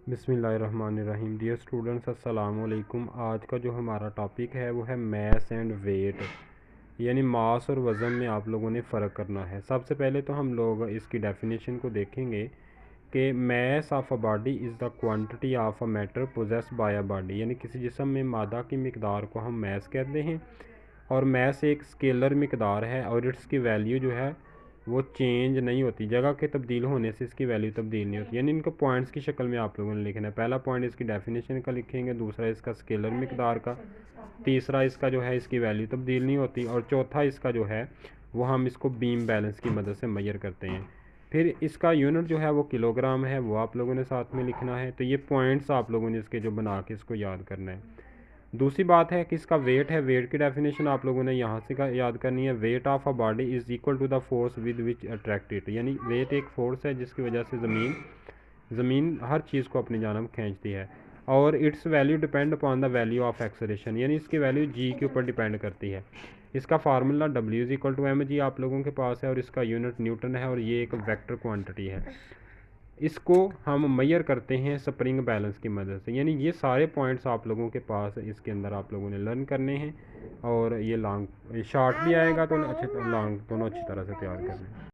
बिस्मिल्लाहिर्रहमानिर्रहीम। Dear students, अस्सलाम वालेकुम। आज का जो हमारा टॉपिक है वो है मास एंड वेट, यानी मास और वज़न में आप लोगों ने फ़र्क करना है। सबसे पहले तो हम लोग इसकी डेफिनेशन को देखेंगे कि mass of a body is the quantity of a matter possessed by a body, यानी किसी जिस्म में मादा की मिकदार को हम मास कहते हैं। और मास एक स्केलर मिकदार है और इसकी वैल्यू जो है वो चेंज नहीं होती, जगह के तब्दील होने से इसकी वैल्यू तब्दील नहीं होती, यानी इनको पॉइंट्स की शक्ल में आप लोगों ने लिखना है। पहला पॉइंट इसकी डेफिनेशन का लिखेंगे, दूसरा इसका स्केलर मिकदार का, तीसरा इसका जो है इसकी वैल्यू तब्दील नहीं होती, और चौथा इसका जो है वो हम इसको बीम बैलेंस की मदद से मेजर करते हैं। फिर इसका यूनिट जो है वो किलोग्राम है, वो आप लोगों ने साथ में लिखना है। तो ये पॉइंट्स आप लोगों ने इसके जो बना के इसको याद करना है। दूसरी बात है कि इसका वेट है, वेट की डेफिनेशन आप लोगों ने यहाँ से याद करनी है। Weight of a body is equal to the force with which attract it, यानी वेट एक फोर्स है जिसकी वजह से ज़मीन हर चीज़ को अपनी जानब खींचती है। और it's value depend upon the value of acceleration, यानी इसकी वैल्यू जी के ऊपर डिपेंड करती है। इसका formula W is equal to mg आप लोगों के पास है, और इसका यूनिट न्यूटन है, और ये एक वेक्टर क्वांटिटी है। इसको हम मेजर करते हैं स्प्रिंग बैलेंस की मदद से। यानी ये सारे पॉइंट्स आप लोगों के पास इसके अंदर आप लोगों ने लर्न करने हैं, और ये लॉन्ग शॉर्ट भी आएगा तो अच्छे लॉन्ग दोनों अच्छी तरह से तैयार करने हैं।